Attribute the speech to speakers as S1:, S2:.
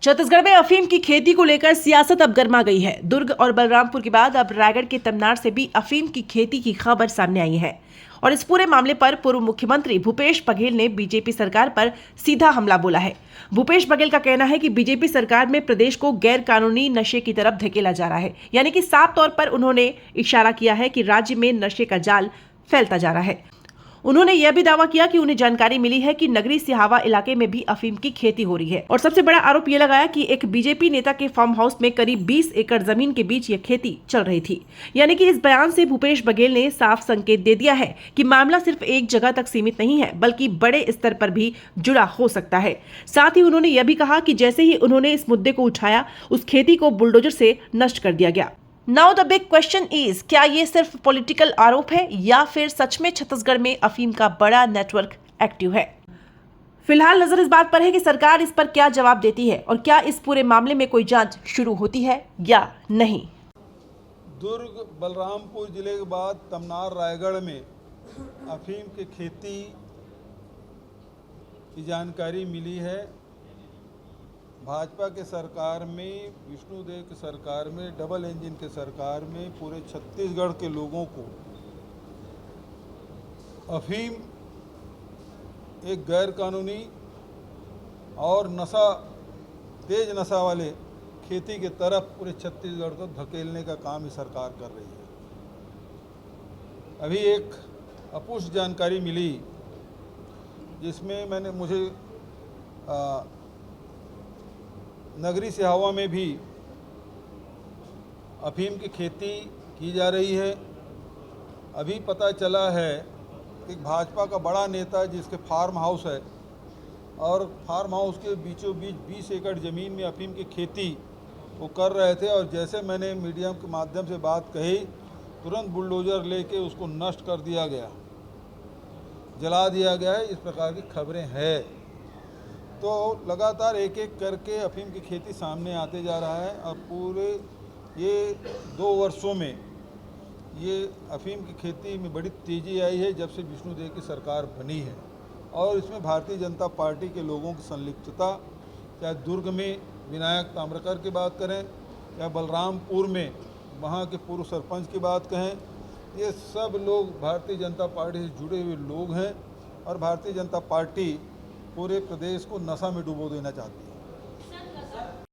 S1: छत्तीसगढ़ में अफीम की खेती को लेकर सियासत अब गर्मा गई है। दुर्ग और बलरामपुर के बाद अब रायगढ़ के तमनार से भी अफीम की खेती की खबर सामने आई है और इस पूरे मामले पर पूर्व मुख्यमंत्री भूपेश बघेल ने बीजेपी सरकार पर सीधा हमला बोला है। भूपेश बघेल का कहना है कि बीजेपी सरकार में प्रदेश को गैर कानूनी नशे की तरफ धकेला जा रहा है, यानी कि साफ तौर पर उन्होंने इशारा किया है कि राज्य में नशे का जाल फैलता जा रहा है। उन्होंने यह भी दावा किया कि उन्हें जानकारी मिली है कि नगरी सिहावा इलाके में भी अफीम की खेती हो रही है और सबसे बड़ा आरोप यह लगाया कि एक बीजेपी नेता के फार्म हाउस में करीब 20 एकड़ जमीन के बीच यह खेती चल रही थी। यानी कि इस बयान से भूपेश बघेल ने साफ संकेत दे दिया है कि मामला सिर्फ एक जगह तक सीमित नहीं है, बल्कि बड़े स्तर पर भी जुड़ा हो सकता है। साथ ही उन्होंने यह भी कहा कि जैसे ही उन्होंने इस मुद्दे को उठाया, उस खेती को बुलडोजर से नष्ट कर दिया गया। Now the big question is, क्या ये सिर्फ पॉलिटिकल आरोप है या फिर सच में छत्तीसगढ़ में अफीम का बड़ा नेटवर्क एक्टिव है? फिलहाल नजर इस बात पर है कि सरकार इस पर क्या जवाब देती है और क्या इस पूरे मामले में कोई जांच शुरू होती है या नहीं।
S2: दुर्ग बलरामपुर जिले के बाद तमनार रायगढ़ में अफीम की खेती की जानकारी मिली है। भाजपा के सरकार में, विष्णुदेव की सरकार में, डबल इंजन के सरकार में पूरे छत्तीसगढ़ के लोगों को अफीम एक गैर कानूनी और तेज नशा वाले खेती के तरफ पूरे छत्तीसगढ़ को धकेलने का काम ये सरकार कर रही है। अभी एक अपुष्ट जानकारी मिली जिसमें मुझे नगरी सिहावा में भी अफीम की खेती की जा रही है। अभी पता चला है कि भाजपा का बड़ा नेता जिसके फार्म हाउस है और फार्म हाउस के बीचों बीच 20 एकड़ ज़मीन में अफीम की खेती वो कर रहे थे और जैसे मैंने मीडिया के माध्यम से बात कही, तुरंत बुलडोजर लेके उसको नष्ट कर दिया गया, जला दिया गया है। इस प्रकार की खबरें हैं। तो लगातार एक एक करके अफीम की खेती सामने आते जा रहा है और पूरे ये 2 वर्षों में ये अफीम की खेती में बड़ी तेज़ी आई है जब से विष्णुदेव की सरकार बनी है। और इसमें भारतीय जनता पार्टी के लोगों की संलिप्तता, चाहे दुर्ग में विनायक ताम्रकर की बात करें या बलरामपुर में वहाँ के पूर्व सरपंच की बात कहें, ये सब लोग भारतीय जनता पार्टी से जुड़े हुए लोग हैं और भारतीय जनता पार्टी पूरे प्रदेश को नशा में डुबो देना चाहती है।